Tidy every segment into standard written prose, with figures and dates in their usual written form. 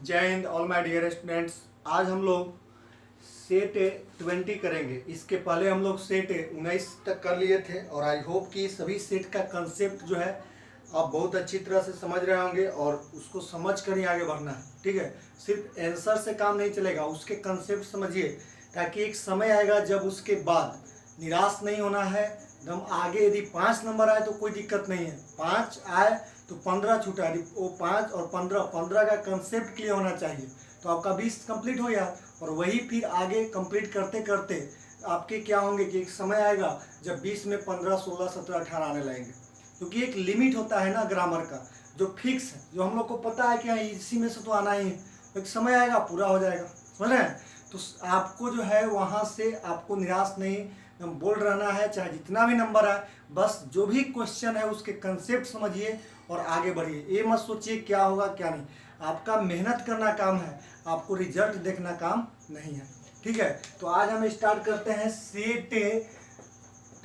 जय Hind all my dear students. आज हम लोग सेट 20 करेंगे। इसके पहले हम लोग सेट 19 तक कर लिए थे और आई होप कि सभी सेट का कंसेप्ट जो है आप बहुत अच्छी तरह से समझ रहे होंगे और उसको समझ कर ही आगे बढ़ना है। ठीक है, सिर्फ आंसर से काम नहीं चलेगा, उसके कंसेप्ट समझिए ताकि एक समय आएगा जब उसके बाद निराश नहीं होना है। एकदम आगे यदि 5 नंबर आए तो कोई दिक्कत नहीं है, 5 आए तो 15 छूटा, वो 5 और 15 का कंसेप्ट क्लियर होना चाहिए तो आपका 20 कंप्लीट हो गया। और वही फिर आगे कंप्लीट करते करते आपके क्या होंगे कि एक समय आएगा जब 20 में 15, 16, 17, 18 आने लगेंगे, क्योंकि एक लिमिट होता है ना ग्रामर का जो फिक्स है, जो हम लोग को पता है कि हाँ इसी में से तो आना ही है। एक समय आएगा पूरा हो जाएगा, समझ रहे हैं। तो आपको जो है वहाँ से आपको निराश नहीं बोल रहना है, चाहे जितना भी नंबर आए, बस जो भी क्वेश्चन है उसके कंसेप्ट समझिए और आगे बढ़िए। ये मत सोचिए क्या होगा क्या नहीं, आपका मेहनत करना काम है, आपको रिजल्ट देखना काम नहीं है। ठीक है, तो आज हम स्टार्ट करते हैं सेट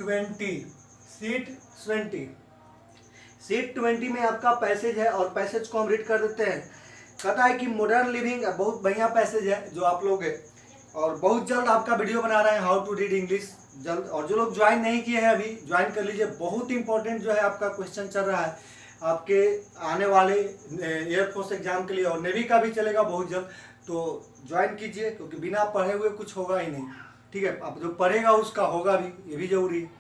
20। सेट 20 में आपका पैसेज है और पैसेज को हम रीड कर देते हैं। कहता है कि मॉडर्न लिविंग बहुत बढ़िया पैसेज है जो आप लोग और बहुत जल्द आपका वीडियो बना रहे हैं हाउ टू रीड इंग्लिश जल्द। और जो लोग ज्वाइन नहीं किए हैं अभी ज्वाइन कर लीजिए, बहुत इंपॉर्टेंट जो है आपका क्वेश्चन चल रहा है आपके आने वाले एयरफोर्स एग्जाम के लिए, और नेवी का भी चलेगा बहुत जल्द। तो ज्वाइन कीजिए क्योंकि बिना पढ़े हुए कुछ होगा ही नहीं। ठीक है, आप जो पढ़ेगा उसका होगा भी, ये भी जरूरी है।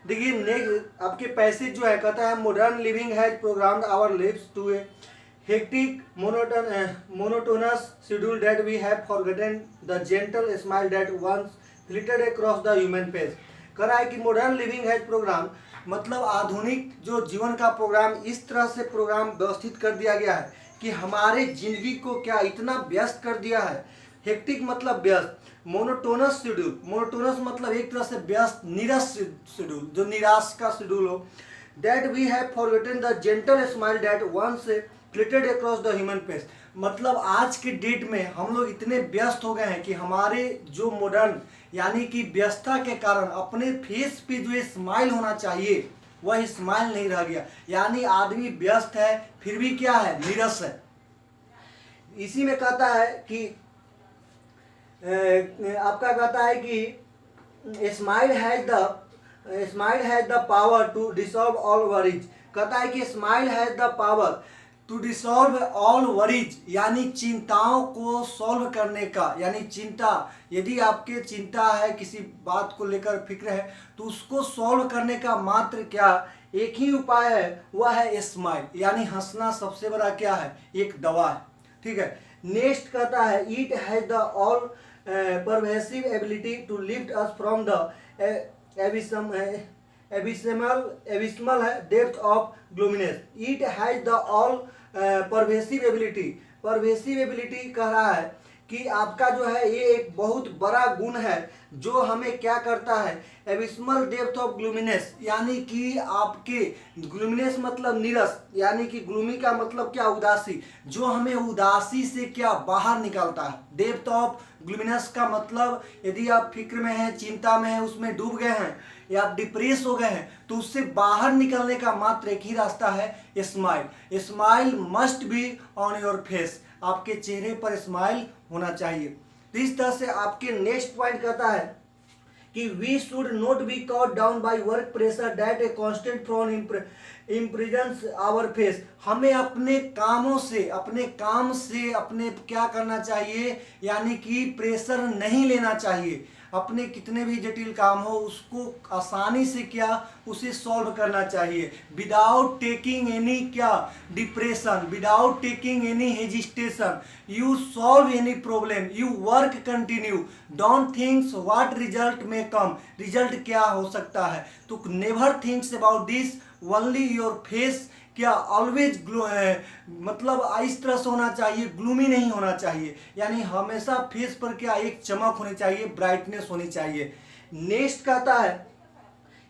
देखिए नेक्स्ट आपके पैसेज जो है कहता है modern living has programmed our lives to a hectic monotonous schedule that we have forgotten the gentle smile that once flitted across the human face। कह रहा है कि मॉडर्न लिविंग हैज प्रोग्राम मतलब आधुनिक जो जीवन का प्रोग्राम इस तरह से प्रोग्राम व्यवस्थित कर दिया गया है कि हमारे जिंदगी को क्या इतना व्यस्त कर दिया है। हेक्टिक मतलब व्यस्त, मोनोटोनस शेड्यूल, मोनोटोनस मतलब एक तरह से व्यस्त निरस शेड्यूल, जो निराश का शेड्यूल हो। That we have forgotten the gentle smile that once flitted across the human face मतलब आज के डेट में हम लोग इतने व्यस्त हो गए हैं कि हमारे जो मॉडर्न यानी कि व्यस्तता के कारण अपने फेस पे जो स्माइल होना चाहिए वह स्माइल नहीं रह गया। यानी आदमी व्यस्त है फिर भी क्या है, निरस है। इसी में कहता है कि आपका कहता है कि smile has the power to dissolve all worries. कहता है कि smile has the power to dissolve all worries यानी चिंताओं को सॉल्व करने का, यानी चिंता यदि आपके चिंता है किसी बात को लेकर फिक्र है तो उसको सॉल्व करने का मात्र क्या एक ही उपाय है, वह है स्माइल। यानी हंसना सबसे बड़ा क्या है, एक दवा है। ठीक है, नेक्स्ट कहता है it has the all pervasive ability to lift us from the abysmal depth of gloominess। It has the all pervasive ability कह रहा है कि आपका जो है ये एक बहुत बड़ा गुण है जो हमें क्या करता है, एबिस्मल डेप्थ ऑफ ग्लूमिनेस यानी कि आपके ग्लूमिनेस मतलब नीरस, यानी कि ग्लूमी का मतलब क्या, उदासी, जो हमें उदासी से क्या बाहर निकालता है। डेप्थ ऑफ ग्लूमिनेस का मतलब यदि आप फिक्र में हैं, चिंता में हैं, उसमें डूब गए हैं या आप डिप्रेस हो गए हैं तो उससे बाहर निकलने का मात्र एक ही रास्ता है, smile. Smile must be on your face, आपके चेहरे पर स्माइल होना चाहिए। तो इस तरह से आपके नेक्स्ट पॉइंट कहता है कि we should not be caught down by work pressure that a constant frown imprisons our face. हमें अपने कामों से अपने क्या करना चाहिए, यानी कि प्रेशर नहीं लेना चाहिए। अपने कितने भी जटिल काम हो उसको आसानी से क्या उसे सॉल्व करना चाहिए, विदाउट टेकिंग एनी क्या depression, without taking any hesitation. You solve any problem, you work continue, don't thinks what result में कम, रिजल्ट क्या हो सकता है। तो never thinks about this, only your face क्या ऑलवेज मतलब इस तरह से होना चाहिए, ग्लूमी नहीं होना चाहिए, यानी हमेशा फेस पर क्या एक चमक होनी चाहिए, ब्राइटनेस होनी चाहिए। नेक्स्ट कहता है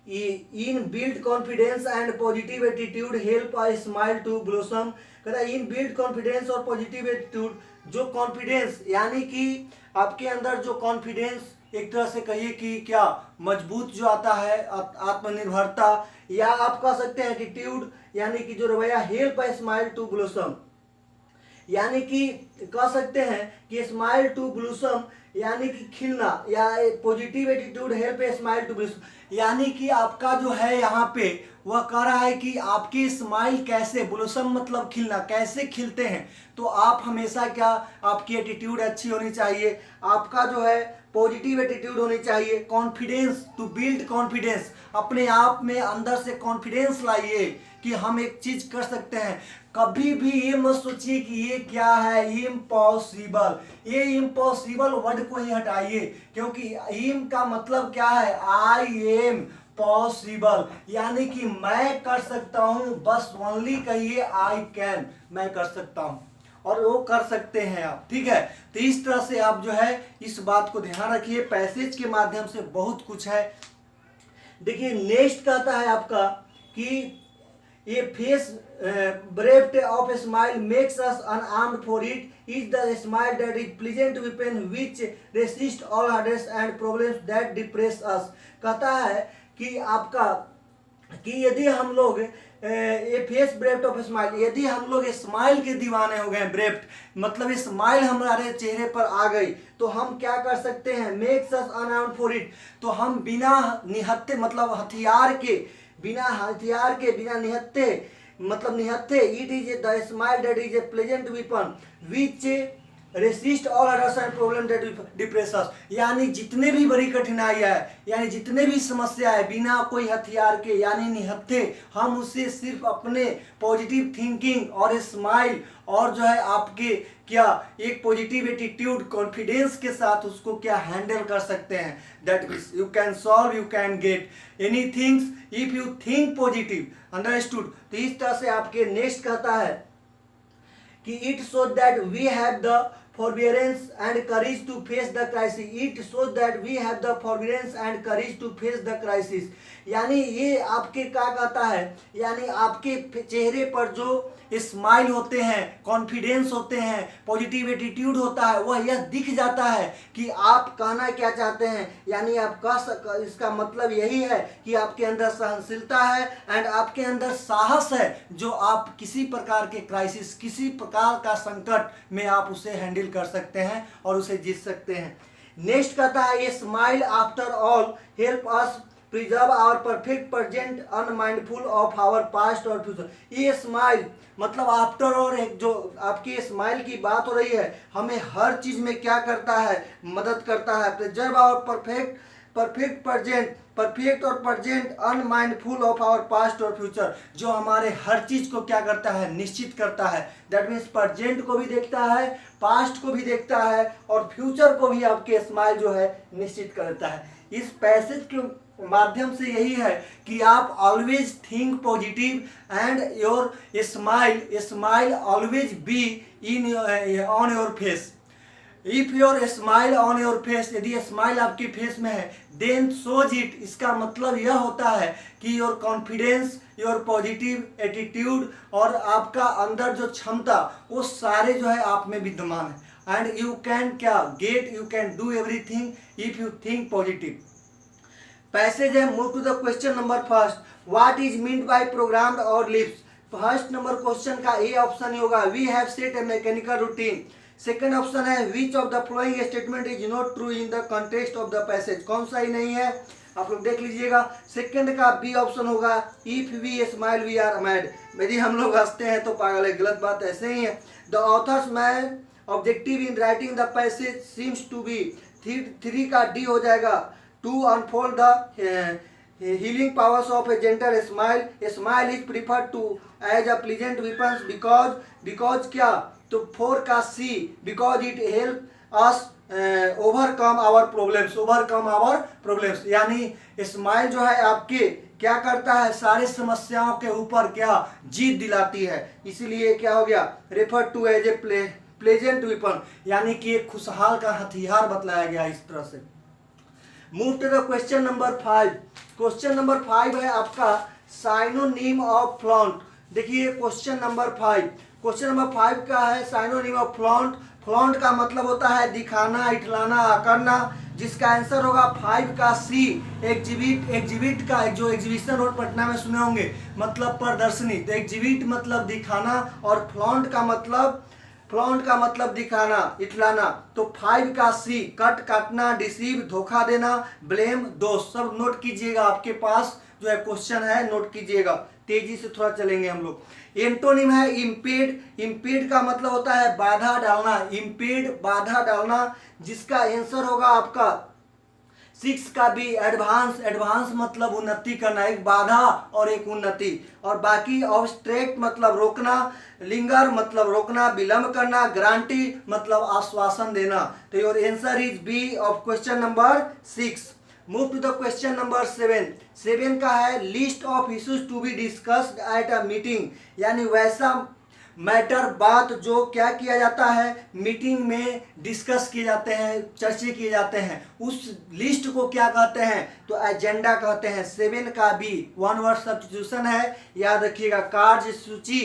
in build confidence and positive attitude help a smile to blossom. कहता है इन बिल्ड कॉन्फिडेंस और पॉजिटिव एटीट्यूड, जो कॉन्फिडेंस यानी कि आपके अंदर जो कॉन्फिडेंस एक तरह से कहिए कि क्या मजबूत जो आता है, आत्मनिर्भरता, या आप कह सकते हैं एटीट्यूड यानी कि जो रवैया, help a smile to blossom. यानी कि कह सकते हैं कि स्माइल टू ब्लूसम यानी कि खिलना, या positive attitude help a smile to blossom, यानी कि आपका जो है यहाँ पे वह कह रहा है कि आपकी स्माइल कैसे, ब्लूसम मतलब खिलना, कैसे खिलते हैं। तो आप हमेशा क्या, आपकी एटीट्यूड अच्छी होनी चाहिए, आपका जो है पॉजिटिव एटीट्यूड होनी चाहिए, कॉन्फिडेंस, टू बिल्ड कॉन्फिडेंस, अपने आप में अंदर से कॉन्फिडेंस लाइए कि हम एक चीज कर सकते हैं। कभी भी ये मत सोचिए कि ये क्या है, इम्पॉसिबल, ये इम्पॉसिबल वर्ड को ही हटाइए, क्योंकि इम का मतलब क्या है, आई एम पॉसिबल, यानी कि मैं कर सकता हूं, बस ओनली कहिए आई कैन, मैं कर सकता हूं, और वो कर सकते हैं आप, ठीक है। तो इस तरह से आप जो है इस बात को ध्यान रखिए, पैसेज के माध्यम से बहुत कुछ है। देखिए नेक्स्ट कहता है आपका कि ये face bereft of smile makes us unarmed for it is the smile that is pleasant weapon which resist all hardest and problems that depress us. कहता है कि आपका कि यदि हम लोग ये फेस ब्रेफ्ट ऑफ स्माइल, यदि हम लोग स्माइल के दीवाने हो गए, ब्रेफ्ट मतलब स्माइल हमारे चेहरे पर आ गई, तो हम क्या कर सकते हैं, makes us unarmed for it, तो हम बिना निहत्थे मतलब हथियार के, बिना निहत्थे मतलब निहत्थे, it is the smile that is a pleasant weapon which resist all others and problem that depress us, यानी जितने भी बड़ी कठिनाइयाँ है, यानी जितने भी समस्या है, बिना कोई हथियार के यानी निहत्थे हम उसे सिर्फ अपने पॉजिटिव थिंकिंग और स्माइल और जो है आपके क्या एक पॉजिटिव एटीट्यूड कॉन्फिडेंस के साथ उसको क्या हैंडल कर सकते हैं। That means you can solve, you can get anything if you think positive, understood. तो इस तरह से आपके नेक्स्ट कहता है कि it shows that we have the forbearance and courage to face the crisis, it shows that we have the forbearance and courage to face the crisis, यानी ये आपके क्या कहता है, यानी आपके चेहरे पर जो स्माइल होते हैं, कॉन्फिडेंस होते हैं, पॉजिटिव एटीट्यूड होता है, वह यह दिख जाता है कि आप कहना क्या चाहते हैं, यानी आप इसका मतलब यही है कि आपके अंदर सहनशीलता है एंड आपके अंदर साहस है, जो आप किसी प्रकार के क्राइसिस, किसी प्रकार का संकट में आप उसे हैंडल कर सकते हैं और उसे जीत सकते हैं। नेक्स्ट कहता है ये smile after all help us preserve our perfect present unmindful of our past और फ्यूचर। ये स्माइल मतलब आफ्टर और एक जो आपकी स्माइल की बात हो रही है, हमें हर चीज में क्या करता है, मदद करता है, preserve our perfect present, perfect और present unmindful of our past और फ्यूचर, जो हमारे हर चीज को क्या करता है, निश्चित करता है। दैट मीन्स प्रेजेंट को भी देखता है, पास्ट को भी देखता है और फ्यूचर को भी आपके स्माइल जो है निश्चित करता है। इस पैसेज के माध्यम से यही है कि आप always think positive and your smile always be in on your face. If your smile on your face, यदि स्माइल आपके फेस में है, देन सोज इट, इसका मतलब यह होता है कि your confidence, your positive attitude और आपका अंदर जो क्षमता, वो सारे जो है आप में विद्यमान है। एंड यू कैन क्या get, you can do everything if you think positive. Passage है, move to the question number first, what is meant by programmed और लिप्स। फर्स्ट नंबर क्वेश्चन का ए ऑप्शन ही होगा, we have set a mechanical routine. Second option है, which of the following statement is not true in the context of the passage, कौन सा ही नहीं है, आप लोग देख लीजिएगा। सेकंड का बी ऑप्शन होगा, if we smile we are mad, यदि हम लोग हंसते हैं तो पागल है, गलत बात ऐसे ही है। The author's main objective in writing the passage seems to be, three का डी हो जाएगा, to unfold the healing powers of a gentle smile, a smile is preferred to as a pleasant weapon because क्या, तो 4 का C, because it help us overcome our problems, यानी smile जो है आपके क्या करता है, सारे समस्याओं के ऊपर क्या जीत दिलाती है, इसीलिए क्या हो गया, refer to as a pleasant weapon, यानी कि एक खुशहाल का हथियार बतलाया गया इस तरह से। Move to the question number 5। Question number 5 है आपका साइनोनिम ऑफ फ्लॉन्ट। देखिए क्वेश्चन नंबर 5 का है साइनोनिम ऑफ फ्लॉन्ट। फ्लॉन्ट का मतलब होता है दिखाना, इठलाना, करना, जिसका आंसर होगा 5 का सी, एग्जिबिट का, जो एग्जीबिशन रोड पटना में सुने होंगे, मतलब प्रदर्शनी। तो एग्जिबिट मतलब दिखाना और फ्लॉन्ट का मतलब फ्लॉन्ट का मतलब दिखाना, इतलाना। तो 5 का सी, कट, काटना, डिसीव, धोखा देना, ब्लेम, दोष। सब नोट कीजिएगा, आपके पास जो है क्वेश्चन है, नोट कीजिएगा। तेजी से थोड़ा चलेंगे हम लोग। एंटोनिम है इम्पेड। इम्पेड का मतलब होता है बाधा डालना, इम्पेड, बाधा डालना, जिसका आंसर होगा आपका 6 का बी, एडवांस। एडवांस मतलब उन्नति करना, एक बाधा और एक उन्नति। और बाकी ऑब्स्ट्रैक्ट मतलब रोकना, लिंगर मतलब रोकना, विलंब करना, गारंटी मतलब आश्वासन देना। तो your answer is B of question number 6। Move to the question number 7। 7 का है list of issues to be discussed at a meeting, यानी वैसा मैटर, बात जो क्या किया जाता है, मीटिंग में डिस्कस किए जाते हैं, चर्चे किए जाते हैं, उस लिस्ट को क्या कहते हैं, तो एजेंडा कहते हैं। 7 का बी, वन वर्ड सब्स्टिट्यूशन है, याद रखिएगा, कार्य सूची।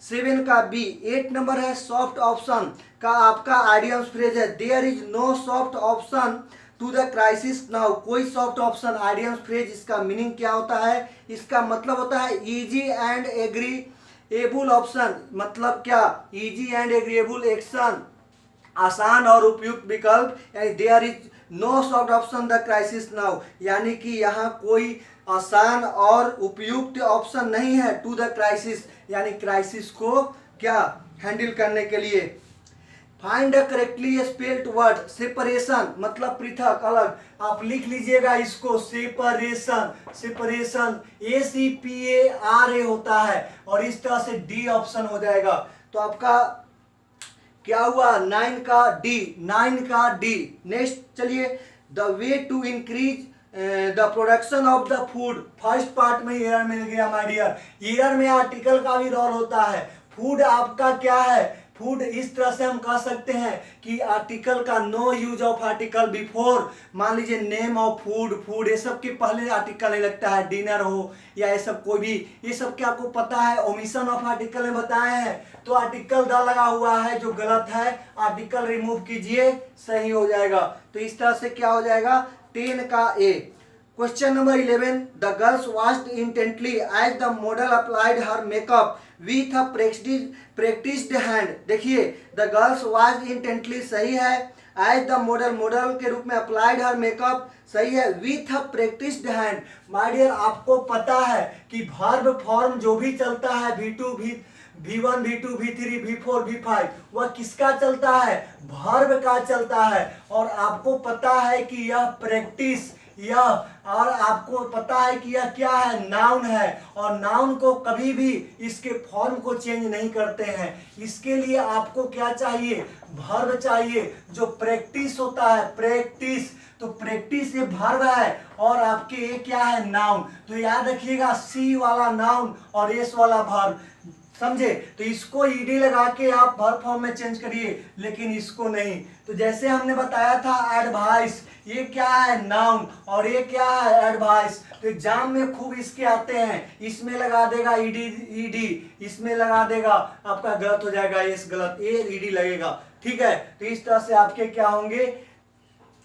7 का बी। 8 नंबर है सॉफ्ट ऑप्शन का आपका आइडियम फ्रेज है, there is no soft option to the crisis now. कोई सॉफ्ट ऑप्शन, आइडियम फ्रेज, इसका मीनिंग क्या होता है, इसका मतलब होता है इजी एंड एग्रीएबल ऑप्शन। मतलब क्या, इजी एंड एग्रीएबल एक्शन, आसान और उपयुक्त विकल्प, यानी there is no soft option the crisis now, यानी कि यहाँ कोई आसान और उपयुक्त ऑप्शन नहीं है टू द क्राइसिस, यानी क्राइसिस को क्या हैंडल करने के लिए। Find the correctly spelled word. Separation मतलब पृथक, अलग। आप लिख लीजिएगा इसको, सेपरेशन। सेपरेशन ACPARA होता है, और इस तरह से डी ऑप्शन हो जाएगा। तो आपका क्या हुआ, 9 का डी, 9 का डी। नेक्स्ट चलिए, the way to increase the production of the food. First part में एरर मिल गया माय डियर। एरर में आर्टिकल का भी रोल होता है। फूड आपका क्या है, फूड इस तरह से हम कह सकते हैं कि आर्टिकल का no use of article before. मान लीजिए नेम ऑफ फूड, फूड, ये सब के पहले आर्टिकल नहीं लगता है, डिनर हो या ये सब कोई भी, ये सब क्या आपको पता है, ओमिशन ऑफ आर्टिकल में बताए हैं। तो आर्टिकल द लगा हुआ है जो गलत है, आर्टिकल रिमूव कीजिए, सही हो जाएगा। तो इस तरह से क्या हो जाएगा, 10 का A. Question number 11, the girls watched intently as the model applied her makeup with a practised hand. देखिए, द गर्ल्स वॉच्ड इंटेंटली सही है, एज द मॉडल, मॉडल के रूप में अप्लाइड हर मेकअप सही है, with a practised hand. My dear, आपको पता है कि वर्ब फॉर्म जो भी चलता है, V2, V1, V2, V3, V4, V5, वह किसका चलता है, वर्ब का चलता है। और आपको पता है कि यह प्रैक्टिस, यह, और आपको पता है कि यह क्या है, नाउन है, और नाउन को कभी भी इसके फॉर्म को चेंज नहीं करते हैं। इसके लिए आपको क्या चाहिए, वर्ब चाहिए, जो प्रैक्टिस होता है, प्रैक्टिस। तो प्रैक्टिस ये वर्ब है, और आपके ये क्या है, नाउन। तो याद रखिएगा, सी वाला नाउन और एस वाला वर्ब, समझे। तो इसको ईडी लगा के आप वर्ब फॉर्म में चेंज करिए, लेकिन इसको नहीं। तो जैसे हमने बताया था एडवाइस, ये क्या है, नाउन, और ये क्या है, एडवाइस। तो एग्जाम में खूब इसके आते हैं, इसमें लगा देगा ईडी, इसमें लगा देगा, आपका गलत हो जाएगा, ये गलत, ये ईडी लगेगा, ठीक है। तो इस तरह से आपके क्या होंगे,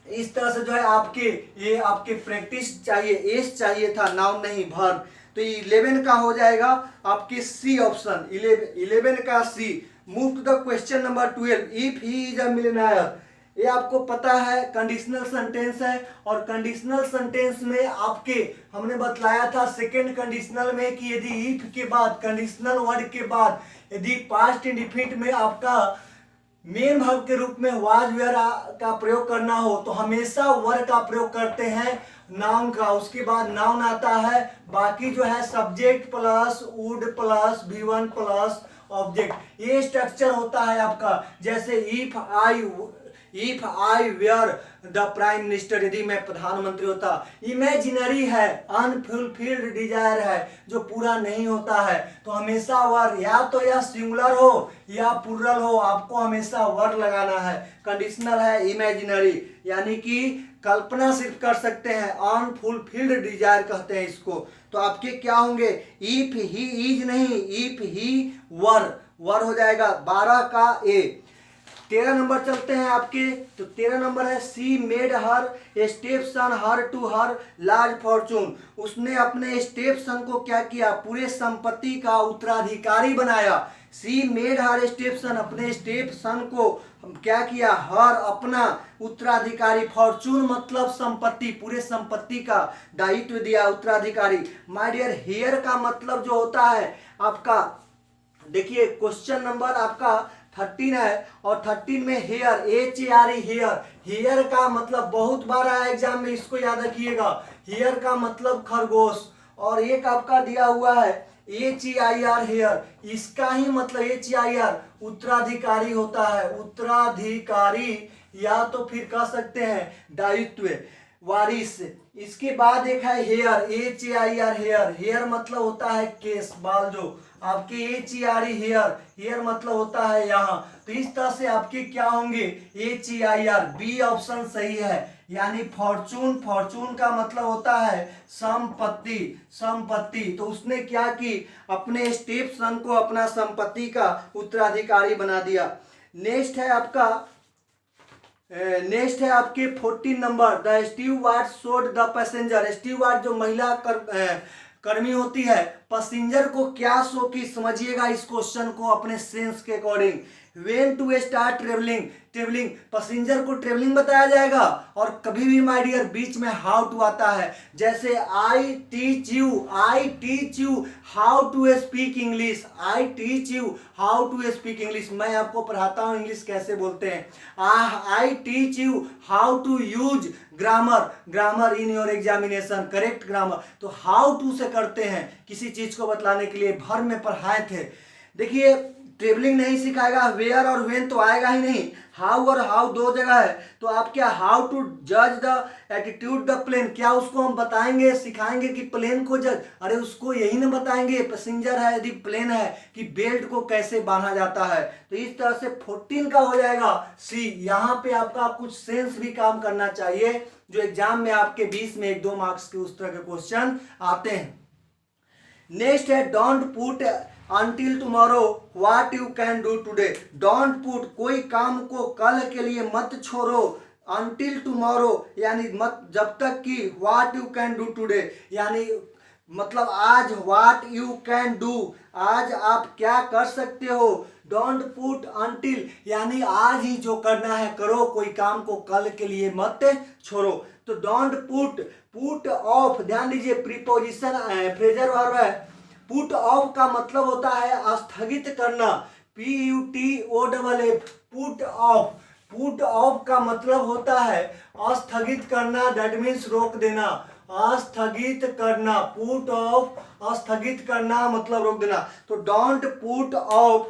इस तरह से जो है आपके, ये आपके प्रैक्टिस चाहिए, एस चाहिए था, नाउन नहीं, वर्ब। तो 11 का हो जाएगा आपके सी ऑप्शन, 11 का C. Move to the question number 12, if he is a millionaire. ये आपको पता है कंडीशनल सेंटेंस है, और कंडीशनल सेंटेंस में आपके हमने बतलाया था सेकंड कंडीशनल में कि यदि इफ के बाद, कंडीशनल वर्ड के बाद, यदि पास्ट इंडेफिनिट में आपका मेन वर्ब के रूप में वाज वेयर का प्रयोग करना हो, तो हमेशा वर का प्रयोग करते हैं नाउन का, उसके बाद नाउन आता है, बाकी जो है subject plus would plus V1 plus object. ये स्ट्रक्चर होता है आपका। जैसे if I were the prime minister, यदि मैं प्रधानमंत्री होता। इमेजिनरी है, अनफुलफिल्ड डिजायर है, जो पूरा नहीं होता है। तो हमेशा वर, या तो यह सिंगुलर हो या प्लुरल हो, आपको हमेशा वर लगाना है। कंडीशनल है इमेजिनरी, यानी कि कल्पना सिर्फ कर सकते हैं, अनफुलफिल्ड डिजायर कहते हैं इसको। तो आपके क्या होंगे, इफ ही इज नहीं, इफ ही वर हो जाएगा। 12 का ए। 13 नंबर चलते हैं आपके। तो 13 नंबर है she made her stepson heir to her large fortune. उसने अपने स्टेप सन को क्या किया, पूरे संपत्ति का उत्तराधिकारी बनाया। सी मेड हर स्टेप सन, अपने स्टेप सन को क्या किया, हर अपना उत्तराधिकारी, फॉर्चून मतलब संपत्ति, पूरे संपत्ति का दायित्व दिया उत्तराधिकारी। माय डियर हेयर का मतलब जो होता है आपका, देखिए क्वेश्चन नंबर आपका 13 है और 13 में हेयर, HARE हेयर, हेयर का मतलब बहुत बार आया एग्जाम में, इसको याद रखिएगा। हेयर का मतलब खरगोश, और एक आपका दिया हुआ है HEIR हेयर, इसका ही मतलब HEIR उत्तराधिकारी होता है, उत्तराधिकारी, या तो फिर कह सकते हैं दायित्व, वारिस। इसके बाद एक है हेयर, HAIR हेयर, हेयर मतलब होता है केस, बाल, जो आपके HERE हेयर, हेयर मतलब होता है यहाँ। तो इस तरह से आपके क्या होंगे, HEIR, बी ऑप्शन सही है, यानी फॉर्चून, फॉर्चून का मतलब होता है संपत्ति, संपत्ति। तो उसने क्या की, अपने स्टेप सन को अपना संपत्ति का उत्तराधिकारी बना दिया। नेक्स्ट है आपका, नेक्स्ट है आपके 14 number, the steward showed the passenger, steward जो महिला कर्मी होती है, पैसेंजर को क्या शो की, समझिएगा इस क्वेश्चन को अपने सेंस के according. When to start travelling, travelling passenger को ट्रेवलिंग बताया जाएगा, और कभी भी माय डियर बीच में हाउ टू आता है, जैसे I teach you how to speak English, I teach you how to speak English, मैं आपको पढ़ाता हूँ इंग्लिश कैसे बोलते हैं। I teach you how to use grammar, grammar in your examination, correct grammar. तो हाउ टू से करते हैं किसी चीज को बतलाने के लिए, भर में पढ़ाए थे। देखिए ट्रेवलिंग नहीं सिखाएगा, वेयर और व्हेन तो आएगा ही नहीं, हाउ और हाउ दो जगह है, तो आप क्या, हाउ टू जज द एटीट्यूड द प्लेन, क्या उसको हम बताएंगे, सिखाएंगे कि प्लेन को जज, अरे उसको यही ना बताएंगे, पैसेंजर है यदि प्लेन है, कि बेल्ट को कैसे बांधा जाता है। तो इस तरह से 14 का हो जाएगा सी। यहाँ पे आपका कुछ सेंस भी काम करना चाहिए, जो एग्जाम में आपके 20 में 1-2 मार्क्स के उस तरह के क्वेश्चन आते हैं। नेक्स्ट है don't put until tomorrow what you can do today, don't put, कोई काम को कल के लिए मत छोड़ो, until tomorrow यानी मत, जब तक कि what you can do today यानी मतलब आज, what you can do आज आप क्या कर सकते हो, don't put until यानी आज ही जो करना है करो, कोई काम को कल के लिए मत छोड़ो। तो don't put, put off, ध्यान दीजिए प्रीपोजिशन फ्रेजर वर्ब है, पुट ऑफ का मतलब होता है स्थगित करना, PUTOFF, put off, put off का मतलब होता है स्थगित करना, दैट मीन्स रोक देना, स्थगित करना, पुट ऑफ स्थगित करना मतलब रोक देना। तो डोंट पुट ऑफ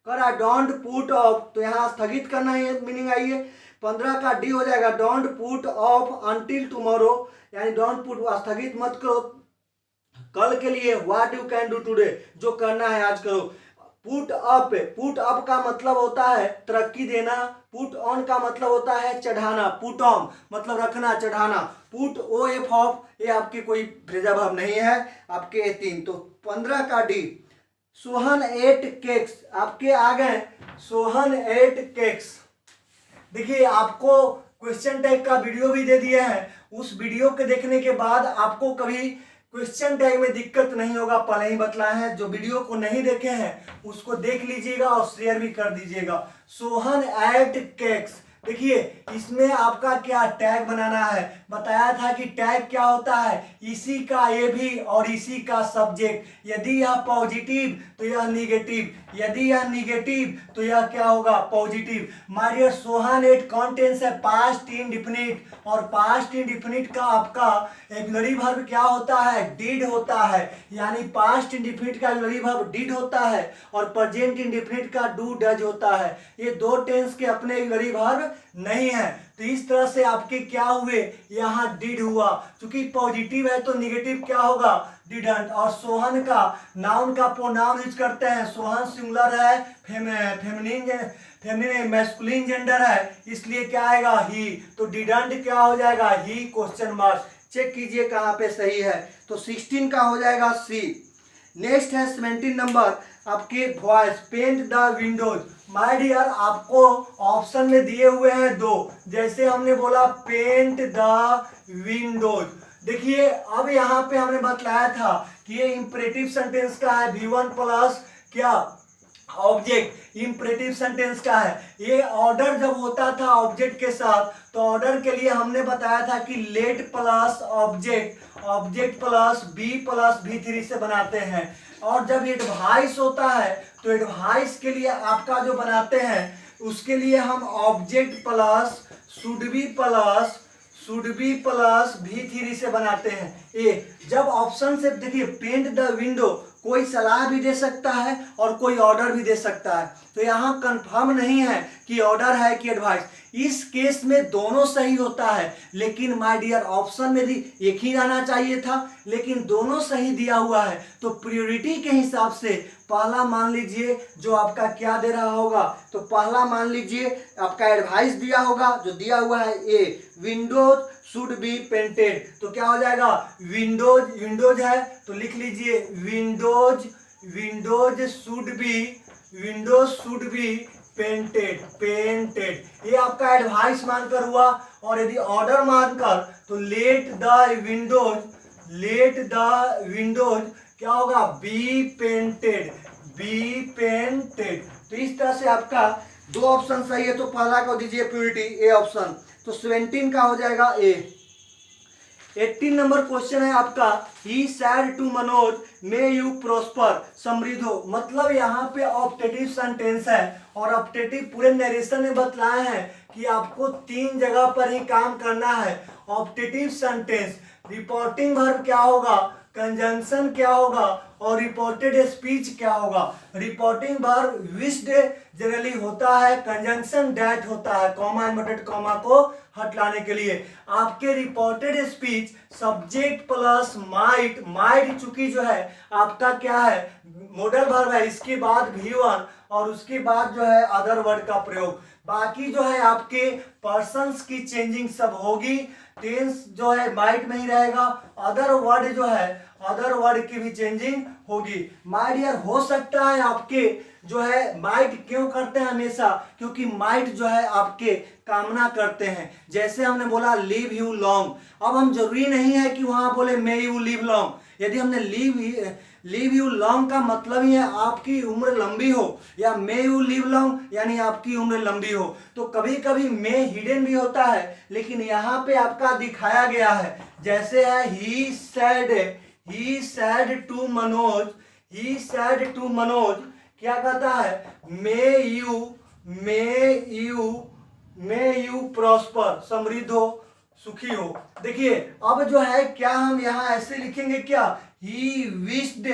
करा, डोंट पुट ऑफ, तो यहाँ स्थगित करना है मीनिंग आई है। 15 का डी हो जाएगा, don't put off until tomorrow, यानी डोंट पुट, स्थगित मत करो कल के लिए, what you can do today, जो करना है आज करो। पुट अप, पुट अप का मतलब होता है तरक्की देना, पुट ऑन का मतलब होता है चढ़ाना, पुट ऑन मतलब रखना, चढ़ाना, पुट OF ऑफ, ये आपके कोई फ्रेजल वर्ब नहीं है, आपके 3। तो 15 का डी, सोहन एट केक्स, आपके आ गए सोहन एट केक्स। देखिए आपको क्वेश्चन टैग का वीडियो भी दे दिया है, उस वीडियो के देखने के बाद आपको कभी क्वेश्चन टैग में दिक्कत नहीं होगा, पहले ही बतलाया है। जो वीडियो को नहीं देखे हैं उसको देख लीजिएगा और शेयर भी कर दीजिएगा। सोहन एट केक्स, देखिए इसमें आपका क्या टैग बनाना है, बताया था कि टैग क्या होता है, इसी का ये भी और इसी का सब्जेक्ट, यदि यह पॉजिटिव तो यह निगेटिव, यदि यह निगेटिव तो यह क्या होगा positive. My dear Sohan ate कॉन्टेंस है पास्ट इंडेफिनिट, और पास्ट इंडेफिनिट का आपका ऑक्सिलरी वर्ब क्या होता है, डिड होता है, यानी पास्ट इंडेफिनिट का ऑक्सिलरी वर्ब डिड होता है और प्रेजेंट इंडेफिनिट का डू डज होता है। ये दो टेंस के अपने ऑक्सिलरी वर्ब नहीं है। तो इस तरह से आपके क्या हुए, यहाँ डिड हुआ, क्योंकि पॉजिटिव है तो निगेटिव क्या होगा, डिडंट। और सोहन का नाउन का प्रोनाउन यूज करते हैं, सोहन सिंगुलर है, फेमिनिन मैस्कुलिन जेंडर है, इसलिए क्या आएगा ही, तो डिडंट क्या हो जाएगा ही क्वेश्चन मार्क। चेक कीजिए कहाँ पे सही है। तो 16 का हो जाएगा सी। नेक्स्ट है 17 नंबर आपके voice, paint the windows. My dear आपको ऑप्शन में दिए हुए हैं दो, जैसे हमने बोला पेंट द विंडोज। देखिए अब यहाँ पे हमने बतलाया था कि ये इंपरेटिव सेंटेंस का है, V1 प्लस क्या ऑब्जेक्ट इंपरेटिव सेंटेंस का है। ये ऑर्डर जब होता था ऑब्जेक्ट के साथ, तो ऑर्डर के लिए हमने बताया था कि let plus object, object plus B three से बनाते हैं। और जब एडवाइस होता है तो एडवाइस के लिए आपका जो बनाते हैं उसके लिए हम object plus should be plus भी थ्री से बनाते हैं। ए जब ऑप्शन से देखिए पेंट द विंडो, कोई सलाह भी दे सकता है और कोई ऑर्डर भी दे सकता है, तो यहाँ कंफर्म नहीं है कि ऑर्डर है कि एडवाइस। इस केस में दोनों सही होता है, लेकिन माय डियर ऑप्शन में भी एक ही आना चाहिए था, लेकिन दोनों सही दिया हुआ है। तो प्रायोरिटी के हिसाब से पहला मान लीजिए जो आपका क्या दे रहा होगा, तो पहला मान लीजिए आपका एडवाइस दिया होगा, जो दिया हुआ है ए विंडोज शुड बी पेंटेड, तो क्या हो जाएगा विंडोज है तो लिख लीजिए विंडोज शुड बी पेंटेड। ये आपका एडवाइस मानकर हुआ। और यदि ऑर्डर मानकर तो लेट द विंडोज क्या होगा बी पेंटेड। तो इस तरह से आपका दो ऑप्शन सही है, तो पहला को दीजिए प्योरिटी ए ऑप्शन, तो 17 का हो जाएगा ए। 18 नंबर क्वेश्चन है आपका, he said to Manoj may you prosper समृद्ध हो। मतलब यहाँ पे ऑप्टेटिव सेंटेंस है और ऑप्टेटिव पूरे नरेशन में बतलाए हैं कि आपको 3 जगह पर ही काम करना है। ऑप्टेटिव सेंटेंस, रिपोर्टिंग वर्ब क्या होगा, कंजंक्शन क्या होगा और रिपोर्टेड स्पीच क्या होगा। रिपोर्टिंग वर्ब विश्ड जनरली होता है, कंजंक्शन दैट होता है, कॉमा इन्वर्टेड कॉमा को हटाने के लिए। आपके reported speech subject plus might चूंकि जो है आपका क्या है मॉडल वर्ब है, इसके बाद V1 और उसके बाद जो है अदर वर्ड का प्रयोग। बाकी जो है आपके पर्सन्स की चेंजिंग सब होगी, टेंस जो है माइट में ही रहेगा, अदर वर्ड की भी चेंजिंग होगी। माय डियर हो सकता है आपके जो है माइट क्यों करते हैं हमेशा, क्योंकि माइट जो है आपके कामना करते हैं। जैसे हमने बोला लिव यू लॉन्ग, अब हम जरूरी नहीं है कि वहां बोले मे यू लिव लॉन्ग। यदि हमने लिव यू लॉन्ग का मतलब ही है आपकी उम्र लंबी हो, या मे यू लिव लॉन्ग यानी आपकी उम्र लंबी हो। तो कभी कभी मे हिडन भी होता है, लेकिन यहाँ पे आपका दिखाया गया है। जैसे है ही सैड टू मनोज क्या कहता है मे यू प्रॉस्पर समृद्ध हो सुखी हो। देखिए अब जो है क्या हम यहाँ ऐसे लिखेंगे क्या, ही विश्ड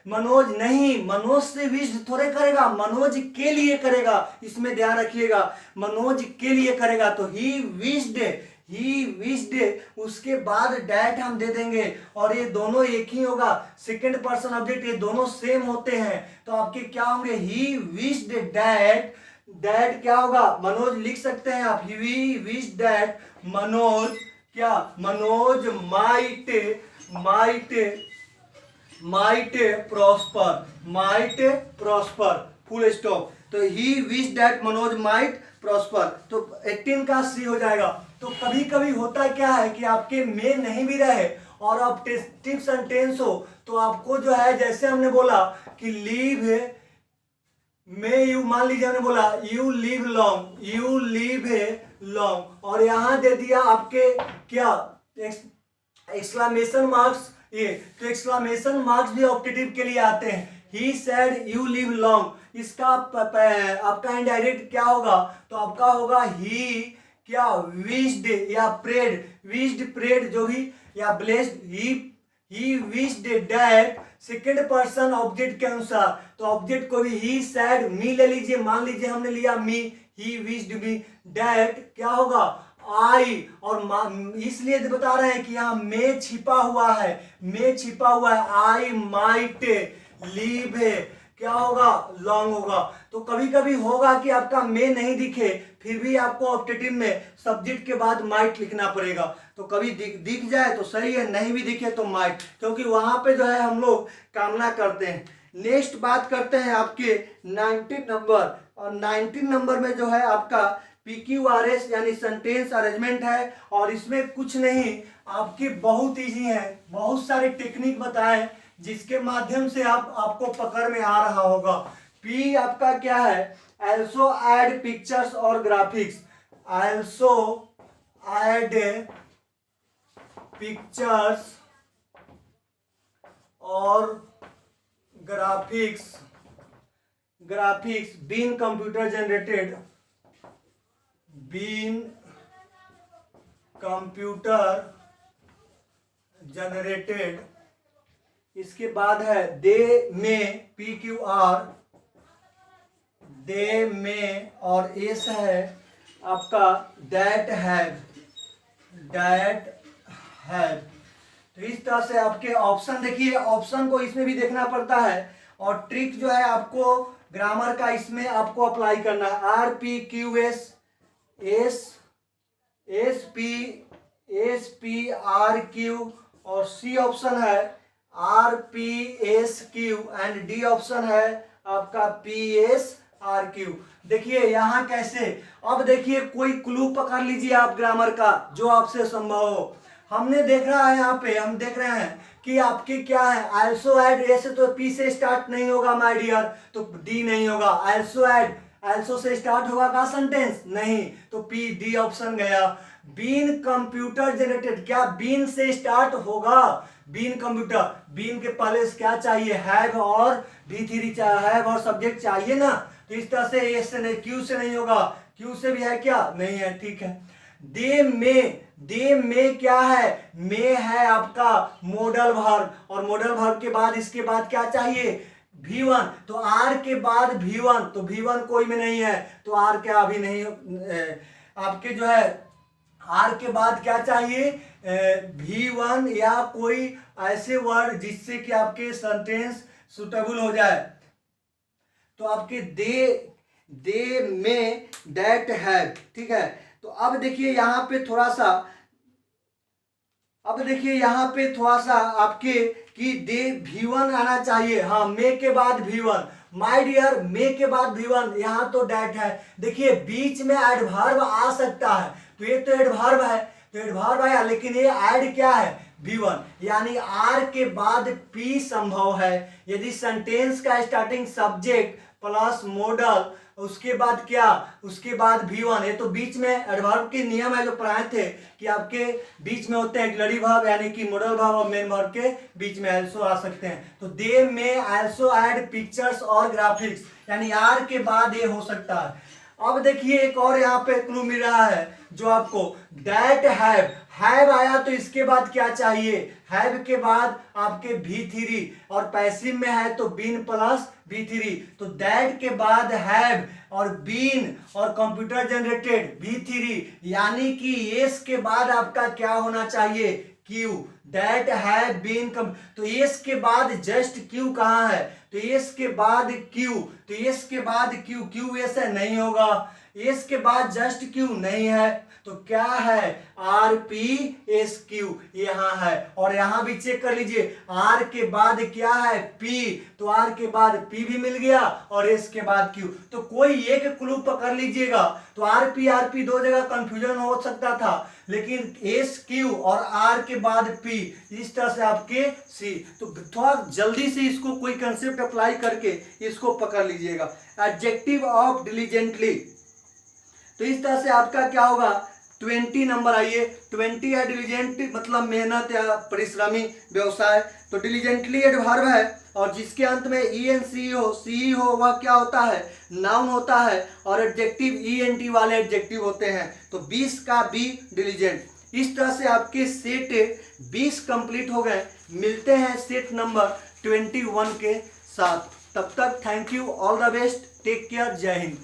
मनोज नहीं, मनोज से विश्ड थोड़े करेगा, मनोज के लिए करेगा, इसमें ध्यान रखिएगा, मनोज के लिए करेगा। तो ही विश्ड उसके बाद डैट हम दे देंगे और ये दोनों एक ही होगा, सेकंड पर्सन ऑब्जेक्ट, ये दोनों सेम होते हैं। तो आपके क्या होंगे ही विश्ड दैट क्या होगा मनोज लिख सकते हैं आप, he wish that Manoj might prosper full stop. तो he wish that Manoj might prosper, तो 18 का सी हो जाएगा। तो कभी कभी होता क्या है कि आपके में नहीं भी रहे और ऑब्जेक्टिव सेंटेंस हो, तो आपको जो है जैसे हमने बोला कि लीव मे यू, मान लीजिए हमने बोला यू लिव लॉन्ग और यहाँ दे दिया आपके क्या एक्सक्लेमेशन मार्क्स, ये तो एक्सक्लेमेशन मार्क्स भी ऑब्जेक्टिव के लिए आते हैं। He said you live long, इसका आपका इनडायरेक्ट क्या होगा, तो आपका होगा ही क्या विश्ड या प्रेड जो भी, या blessed, he wished that second person object के अनुसार, तो ऑब्जेक्ट को भी ही सैड मी ले लीजिए, मान लीजिए हमने लिया मी, ही विश्ड मी दैट क्या होगा आई, और इसलिए बता रहे हैं कि यहाँ में छिपा हुआ है, आई माइट लीव क्या होगा लॉन्ग होगा। तो कभी कभी होगा कि आपका में नहीं दिखे, फिर भी आपको ऑब्जेक्टिव में सब्जेक्ट के बाद माइट लिखना पड़ेगा। तो कभी दिख जाए तो सही है, नहीं भी दिखे तो माइट, क्योंकि वहां पे जो है हम लोग कामना करते हैं। नेक्स्ट बात करते हैं आपके 19 नंबर, और 19 नंबर में जो है आपका PQRS यानी सेंटेंस अरेंजमेंट है, और इसमें कुछ नहीं आपकी बहुत इजी है, बहुत सारे टेक्निक बताए जिसके माध्यम से आपको पकड़ में आ रहा होगा। पी आपका क्या है, also add पिक्चर्स और ग्राफिक्स, also add पिक्चर्स और ग्राफिक्स बीन कंप्यूटर जनरेटेड। इसके बाद है दे में, PQR, दे में, और एस है आपका दैट हैव। तो इस तरह से आपके ऑप्शन देखिए, ऑप्शन को इसमें भी देखना पड़ता है, और ट्रिक जो है आपको ग्रामर का इसमें आपको अप्लाई करना है। RPQS SPRQ, और सी ऑप्शन है RPSQ, एंड डी ऑप्शन है आपका PSRQ। देखिए यहाँ कैसे, अब देखिए कोई क्लू पकड़ लीजिए आप ग्रामर का जो आपसे संभव हो। हमने देख रहा है, यहाँ पे हम देख रहे हैं कि आपके क्या है, also add, ऐसे तो P से स्टार्ट नहीं होगा माय डियर, तो D नहीं होगा। also से स्टार्ट होगा का सेंटेंस, नहीं, तो P, D ऑप्शन गया। बीन कंप्यूटर जनरेटेड, क्या बीन से स्टार्ट होगा, बीन कंप्यूटर, बीन के पहले क्या चाहिए, हैव और V3 हैव और सब्जेक्ट चाहिए ना, तो इस तरह से एस से नहीं, क्यू से नहीं होगा, क्यू से भी है क्या, नहीं है, ठीक है। दे में क्या है, में है आपका मॉडल वर्ब, और मॉडल वर्ब के बाद इसके बाद क्या चाहिए, V1, तो आर के बाद V1, तो V1 कोई में नहीं है, तो आर क्या अभी नहीं, आपके जो है आर के बाद क्या चाहिए, V1 या कोई ऐसे वर्ड जिससे कि आपके सेंटेंस सुटेबल हो जाए। तो आपके दे में दैट हैव, ठीक है। तो अब देखिए यहाँ पे थोड़ा सा आपके कि दे V1 आना चाहिए, हाँ, मे के बाद V1, माय डियर, मे के बाद V1, यहाँ तो डैट है। देखिए बीच में एडवर्ब आ सकता है, तो ये तो एडवर्ब है, तो एडवर्ब आया, लेकिन ये ऐड क्या है, V1, यानी आर के बाद P संभव है यदि सेंटेंस का स्टार्टिंग सब्जेक्ट प्लस मॉडल, उसके बाद क्या, उसके बाद V1। ये तो बीच में एडवर्ब के नियम है जो पढ़ाए थे कि आपके बीच में होते हैं ऑक्सिलरी वर्ब, यानी कि मॉडल वर्ब और मेन वर्ब के बीच में also आ सकते हैं। तो दे में also ऐड पिक्चर्स और ग्राफिक्स, यानी आर के बाद ये हो सकता है। अब देखिए एक और यहाँ पे क्लू मिल रहा है जो आपको, दैट हैव आया, तो इसके बाद क्या चाहिए, हैव के बाद आपके V3, और पैसिव में है तो बीन प्लस V3, तो दैट के बाद हैव और बीन और कंप्यूटर जनरेटेड V3, यानी कि एस के बाद आपका क्या होना चाहिए, Q, that have been come, तो एस के बाद जस्ट क्यू कहाँ है, तो एस के बाद क्यू, तो एस के बाद क्यू, क्यू एस है, नहीं होगा, एस के बाद जस्ट क्यू नहीं है, तो क्या है, RPSQ यहाँ है। और यहाँ भी चेक कर लीजिए, R के बाद क्या है, P, तो R के बाद P भी मिल गया, और S के बाद Q, तो कोई एक क्लू पकड़ लीजिएगा। तो RP दो जगह कंफ्यूजन हो सकता था, लेकिन SQ और R के बाद P, इस तरह से आपके C, तो थोड़ा जल्दी से इसको कोई कंसेप्ट अप्लाई करके इसको पकड़ लीजिएगा। एडजेक्टिव ऑफ डिलीजेंटली, तो इस तरह से आपका क्या होगा, 20 नंबर आइए। 20 है डिलीजेंट, मतलब मेहनत या परिश्रमी व्यवसाय, तो डिलीजेंटली एडवर्ब है, और जिसके अंत में ENC हो, CE हो, वह क्या होता है, नाउन होता है, और एडजेक्टिव ENT वाले एडजेक्टिव होते हैं, तो 20 का B डिलीजेंट। इस तरह से आपके सेट 20 कंप्लीट हो गए। मिलते हैं सेट नंबर 21 के साथ, तब तक thank you, all the best, take care, जय हिंद।